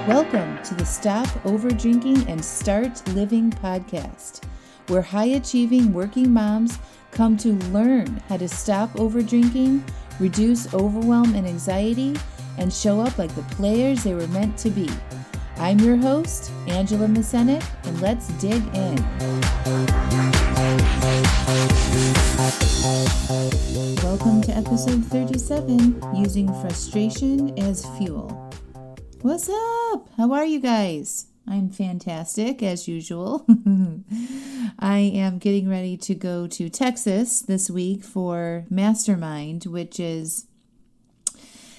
Welcome to the Stop Overdrinking and Start Living podcast, where high-achieving working moms come to learn how to stop overdrinking, reduce overwhelm and anxiety, and show up like the players they were meant to be. I'm your host, Angela Mascenik, and let's dig in. Welcome to episode 37, Using Frustration as Fuel. What's up? How are you guys? I'm fantastic, as usual. I am getting ready to go to Texas this week for Mastermind, which is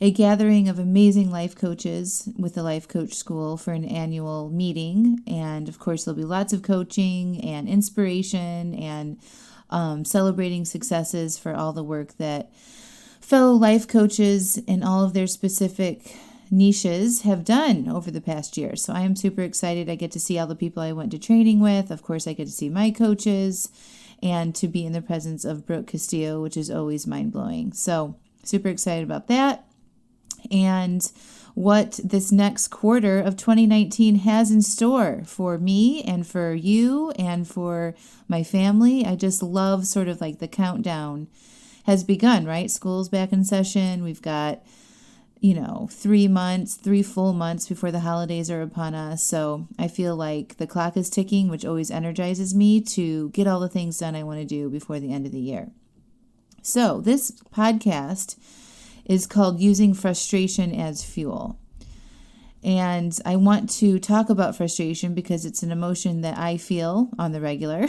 a gathering of amazing life coaches with the Life Coach School for an annual meeting. And of course, there'll be lots of coaching and inspiration and celebrating successes for all the work that fellow life coaches in all of their specific niches have done over the past year. So I am super excited. I get to see all the people I went to training with. Of course, I get to see my coaches and to be in the presence of Brooke Castillo, which is always mind-blowing. So super excited about that. And what this next quarter of 2019 has in store for me and for you and for my family. I just love sort of like the countdown has begun, right? School's back in session. We've got 3 full months before the holidays are upon us. So I feel like the clock is ticking, which always energizes me to get all the things done I want to do before the end of the year. So this podcast is called Using Frustration as Fuel. And I want to talk about frustration because it's an emotion that I feel on the regular,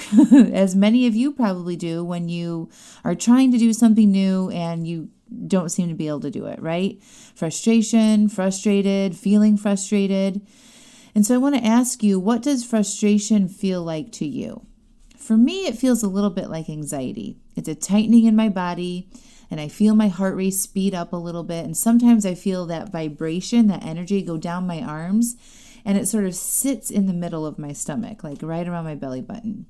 as many of you probably do when you are trying to do something new and you don't seem to be able to do it, right? Frustration, frustrated, feeling frustrated. And so I want to ask you, what does frustration feel like to you? For me, it feels a little bit like anxiety. It's a tightening in my body, and I feel my heart rate speed up a little bit. And sometimes I feel that vibration, that energy go down my arms, and it sort of sits in the middle of my stomach, like right around my belly button.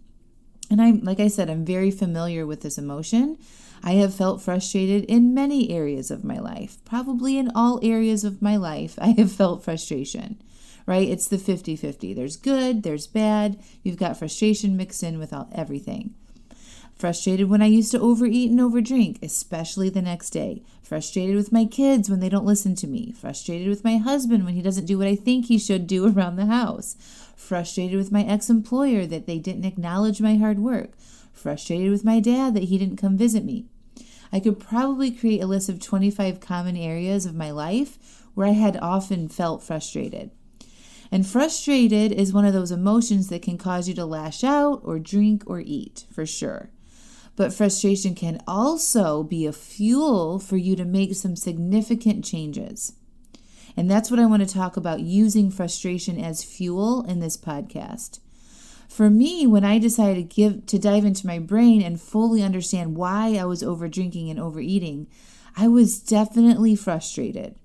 And like I said, I'm very familiar with this emotion. I have felt frustrated in many areas of my life. Probably in all areas of my life, I have felt frustration, right? It's the 50-50. There's good, there's bad. You've got frustration mixed in with everything. Frustrated when I used to overeat and overdrink, especially the next day. Frustrated with my kids when they don't listen to me. Frustrated with my husband when he doesn't do what I think he should do around the house. Frustrated with my ex-employer that they didn't acknowledge my hard work. Frustrated with my dad that he didn't come visit me. I could probably create a list of 25 common areas of my life where I had often felt frustrated. And frustrated is one of those emotions that can cause you to lash out or drink or eat, for sure. But frustration can also be a fuel for you to make some significant changes. And that's what I want to talk about, using frustration as fuel in this podcast. For me, when I decided to dive into my brain and fully understand why I was overdrinking and overeating, I was definitely frustrated.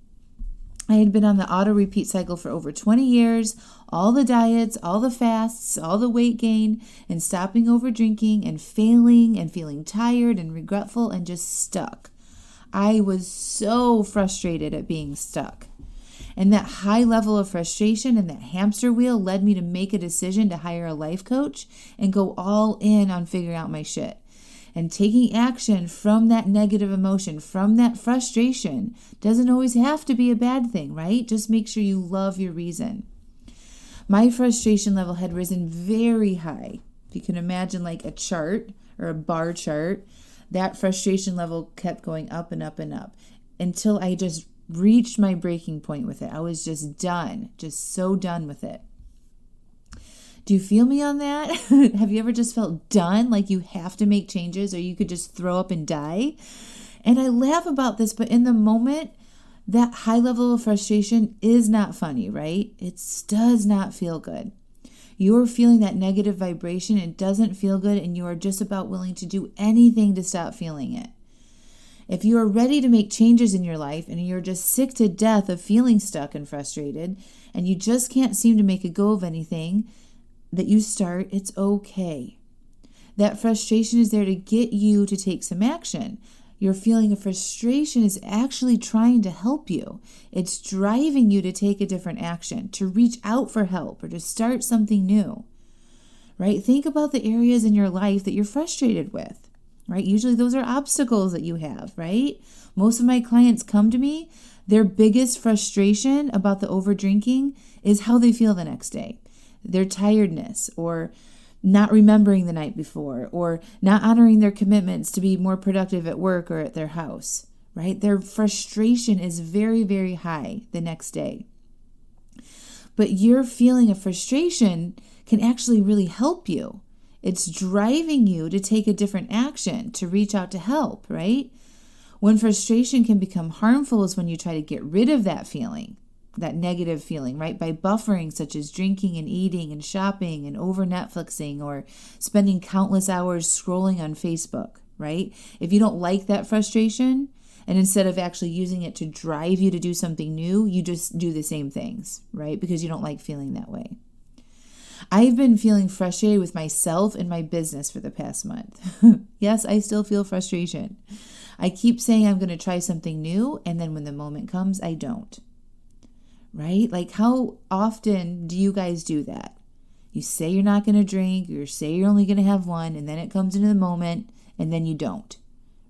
I had been on the auto-repeat cycle for over 20 years, all the diets, all the fasts, all the weight gain, and stopping overdrinking and failing and feeling tired and regretful and just stuck. I was so frustrated at being stuck. And that high level of frustration and that hamster wheel led me to make a decision to hire a life coach and go all in on figuring out my shit. And taking action from that negative emotion, from that frustration, doesn't always have to be a bad thing, right? Just make sure you love your reason. My frustration level had risen very high. If you can imagine like a chart or a bar chart, that frustration level kept going up and up and up until I just reached my breaking point with it. I was just done, just so done with it. Do you feel me on that? Have you ever just felt done, like you have to make changes or you could just throw up and die? And I laugh about this, but in the moment, that high level of frustration is not funny, right? It does not feel good. You're feeling that negative vibration. It doesn't feel good, and you are just about willing to do anything to stop feeling it. If you are ready to make changes in your life and you're just sick to death of feeling stuck and frustrated, and you just can't seem to make a go of anything that you start, it's okay. That frustration is there to get you to take some action. your feeling of frustration is actually trying to help you. It's driving you to take a different action, to reach out for help, or to start something new, right? Think about the areas in your life that you're frustrated with, right? Usually those are obstacles that you have, right? Most of my clients come to me, their biggest frustration about the over drinking is how they feel the next day. Their tiredness, or not remembering the night before, or not honoring their commitments to be more productive at work or at their house, right? Their frustration is very, very high the next day. But your feeling of frustration can actually really help you. It's driving you to take a different action, to reach out to help, right? When frustration can become harmful is when you try to get rid of that feeling, that negative feeling, right? By buffering, such as drinking and eating and shopping and over Netflixing, or spending countless hours scrolling on Facebook, right? If you don't like that frustration, and instead of actually using it to drive you to do something new, you just do the same things, right? Because you don't like feeling that way. I've been feeling frustrated with myself and my business for the past month. Yes, I still feel frustration. I keep saying I'm going to try something new, and then when the moment comes, I don't. Right? Like, how often do you guys do that? You say you're not going to drink, or you say you're only going to have one, and then it comes into the moment, and then you don't.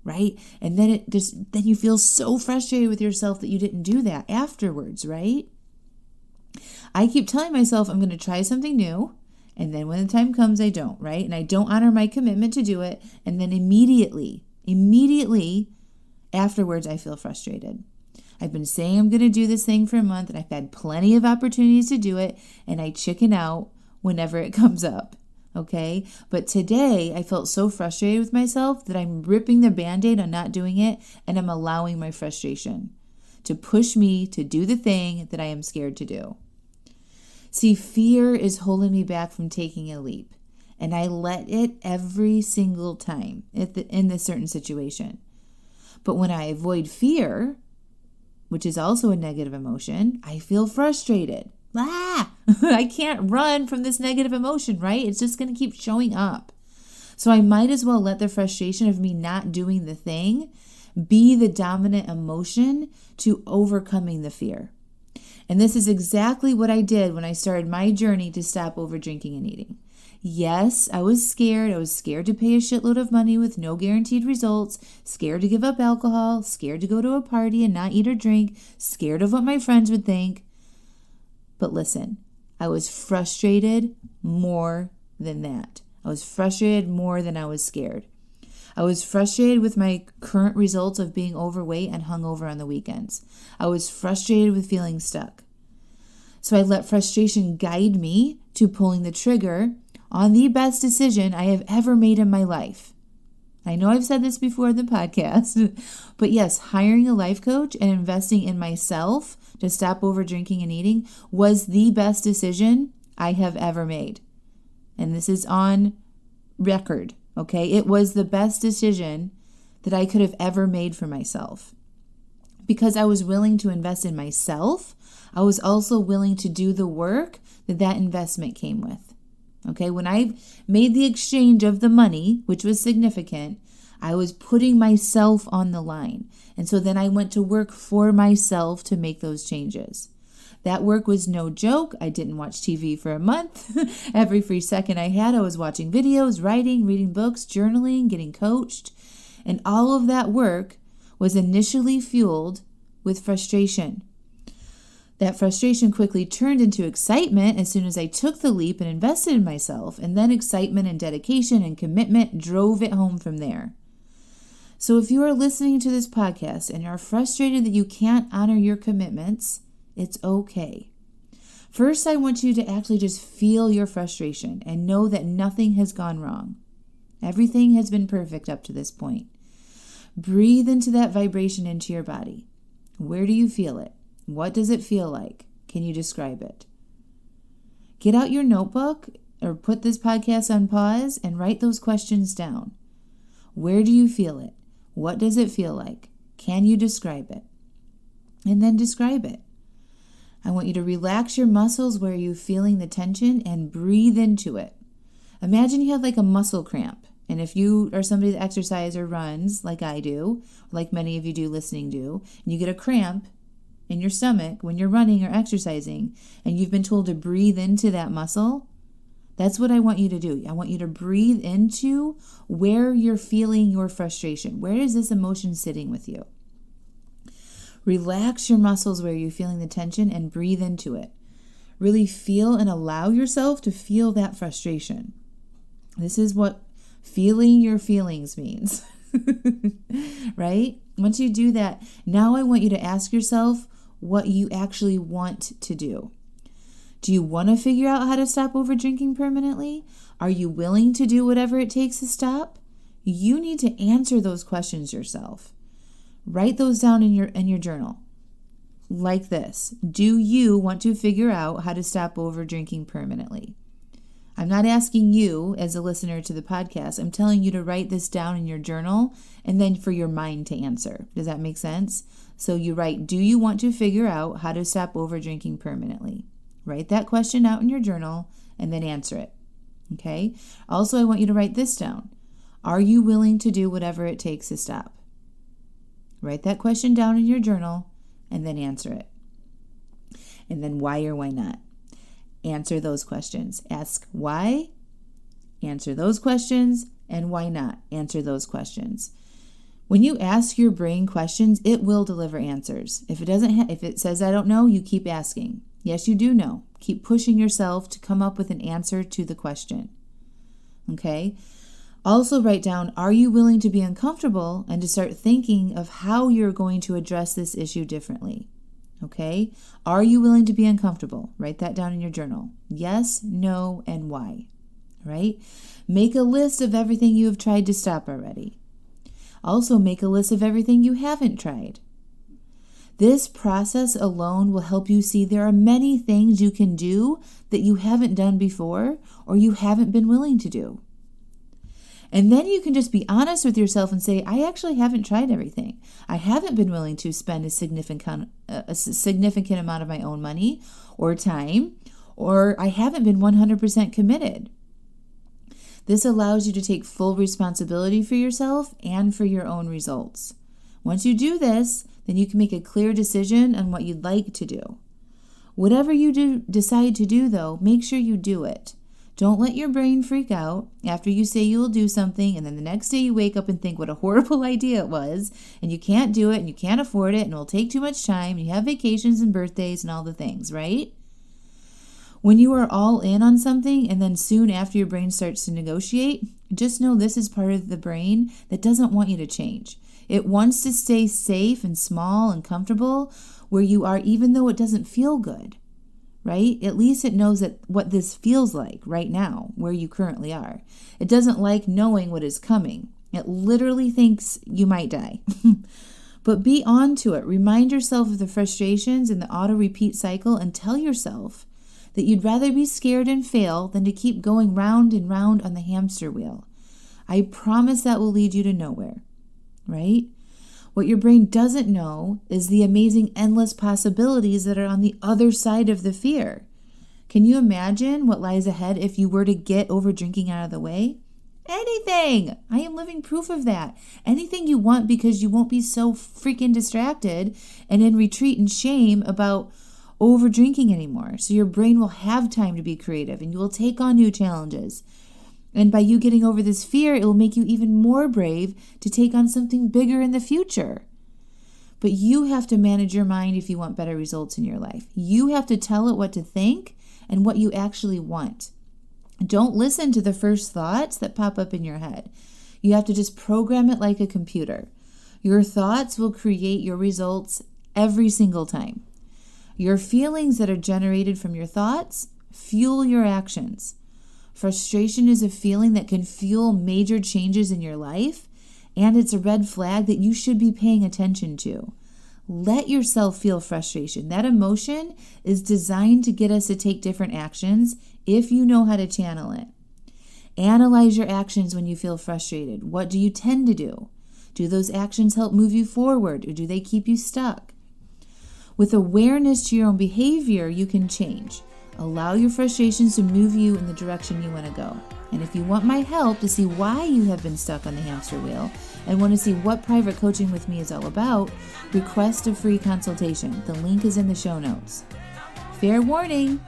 Right? And then then you feel so frustrated with yourself that you didn't do that afterwards, right? I keep telling myself I'm going to try something new, and then when the time comes, I don't, right? And I don't honor my commitment to do it, and then immediately afterwards, I feel frustrated. I've been saying I'm going to do this thing for a month, and I've had plenty of opportunities to do it, and I chicken out whenever it comes up, okay? But today, I felt so frustrated with myself that I'm ripping the Band-Aid on not doing it, and I'm allowing my frustration to push me to do the thing that I am scared to do. See, fear is holding me back from taking a leap, and I let it every single time in this certain situation. But when I avoid fear, which is also a negative emotion, I feel frustrated. I can't run from this negative emotion, right? It's just going to keep showing up. So I might as well let the frustration of me not doing the thing be the dominant emotion to overcoming the fear. And this is exactly what I did when I started my journey to stop over drinking and eating. Yes, I was scared. I was scared to pay a shitload of money with no guaranteed results, scared to give up alcohol, scared to go to a party and not eat or drink, scared of what my friends would think. But listen, I was frustrated more than that. I was frustrated more than I was scared. I was frustrated with my current results of being overweight and hungover on the weekends. I was frustrated with feeling stuck. So I let frustration guide me to pulling the trigger on the best decision I have ever made in my life. I know I've said this before in the podcast, but yes, hiring a life coach and investing in myself to stop over drinking and eating was the best decision I have ever made. And this is on record, okay? It was the best decision that I could have ever made for myself. Because I was willing to invest in myself, I was also willing to do the work that investment came with. Okay, when I made the exchange of the money, which was significant, I was putting myself on the line. And so then I went to work for myself to make those changes. That work was no joke. I didn't watch TV for a month. Every free second I had, I was watching videos, writing, reading books, journaling, getting coached. And all of that work was initially fueled with frustration. That frustration quickly turned into excitement as soon as I took the leap and invested in myself, and then excitement and dedication and commitment drove it home from there. So if you are listening to this podcast and are frustrated that you can't honor your commitments, it's okay. First, I want you to actually just feel your frustration and know that nothing has gone wrong. Everything has been perfect up to this point. Breathe into that vibration into your body. Where do you feel it? What does it feel like? Can you describe it? Get out your notebook or put this podcast on pause and write those questions down. Where do you feel it? What does it feel like? Can you describe it? And then describe it. I want you to relax your muscles where you're feeling the tension and breathe into it. Imagine you have like a muscle cramp And if you are somebody that exercises or runs like I do, like many of you do listening do, and you get a cramp in your stomach when you're running or exercising, and you've been told to breathe into that muscle, that's what I want you to do. I want you to breathe into where you're feeling your frustration. Where is this emotion sitting with you? Relax your muscles where you're feeling the tension and breathe into it. Really feel and allow yourself to feel that frustration. This is what feeling your feelings means, right? Once you do that, now I want you to ask yourself what you actually want to do. Do you want to figure out how to stop over drinking permanently? Are you willing to do whatever it takes to stop? You need to answer those questions yourself. Write those down in your journal. Like this. Do you want to figure out how to stop over drinking permanently? I'm not asking you as a listener to the podcast. I'm telling you to write this down in your journal and then for your mind to answer. Does that make sense? So you write, do you want to figure out how to stop over drinking permanently? Write that question out in your journal and then answer it. Okay? Also, I want you to write this down. Are you willing to do whatever it takes to stop? Write that question down in your journal and then answer it. And then why or why not? Answer those questions. Ask why, answer those questions, and why not? Answer those questions. When you ask your brain questions, it will deliver answers. If it says I don't know, you keep asking. Yes, you do know. Keep pushing yourself to come up with an answer to the question. Okay? Also write down, are you willing to be uncomfortable and to start thinking of how you're going to address this issue differently? Okay? Are you willing to be uncomfortable? Write that down in your journal. Yes, no, and why. Right? Make a list of everything you have tried to stop already. Also make a list of everything you haven't tried. This process alone will help you see there are many things you can do that you haven't done before or you haven't been willing to do. And then you can just be honest with yourself and say, I actually haven't tried everything. I haven't been willing to spend a significant amount of my own money or time, or I haven't been 100% committed. This allows you to take full responsibility for yourself and for your own results. Once you do this, then you can make a clear decision on what you'd like to do. Whatever you decide to do, though, make sure you do it. Don't let your brain freak out after you say you will do something and then the next day you wake up and think what a horrible idea it was and you can't do it and you can't afford it and it will take too much time and you have vacations and birthdays and all the things, right? When you are all in on something and then soon after your brain starts to negotiate, just know this is part of the brain that doesn't want you to change. It wants to stay safe and small and comfortable where you are even though it doesn't feel good. Right? At least it knows that what this feels like right now, where you currently are. It doesn't like knowing what is coming. It literally thinks you might die. But be on to it. Remind yourself of the frustrations and the auto-repeat cycle and tell yourself that you'd rather be scared and fail than to keep going round and round on the hamster wheel. I promise that will lead you to nowhere. Right? What your brain doesn't know is the amazing endless possibilities that are on the other side of the fear. Can you imagine what lies ahead if you were to get over drinking out of the way? Anything! I am living proof of that. Anything you want because you won't be so freaking distracted and in retreat and shame about over drinking anymore. So your brain will have time to be creative and you will take on new challenges. And by you getting over this fear, it will make you even more brave to take on something bigger in the future. But you have to manage your mind if you want better results in your life. You have to tell it what to think and what you actually want. Don't listen to the first thoughts that pop up in your head. You have to just program it like a computer. Your thoughts will create your results every single time. Your feelings that are generated from your thoughts fuel your actions. Frustration is a feeling that can fuel major changes in your life, and it's a red flag that you should be paying attention to. Let yourself feel frustration. That emotion is designed to get us to take different actions if you know how to channel it. Analyze your actions when you feel frustrated. What do you tend to do? Do those actions help move you forward, or do they keep you stuck? With awareness to your own behavior, you can change. Allow your frustrations to move you in the direction you want to go. And if you want my help to see why you have been stuck on the hamster wheel and want to see what private coaching with me is all about, request a free consultation. The link is in the show notes. Fair warning,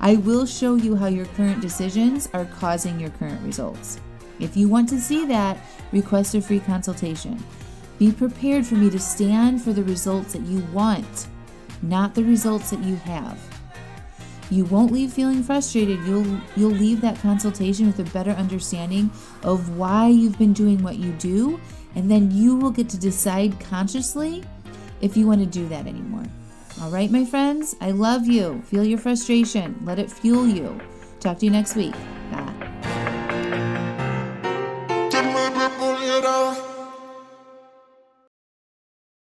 I will show you how your current decisions are causing your current results. If you want to see that, request a free consultation. Be prepared for me to stand for the results that you want, not the results that you have. You won't leave feeling frustrated. You'll leave that consultation with a better understanding of why you've been doing what you do, and then you will get to decide consciously if you want to do that anymore. All right, my friends, I love you. Feel your frustration. Let it fuel you. Talk to you next week.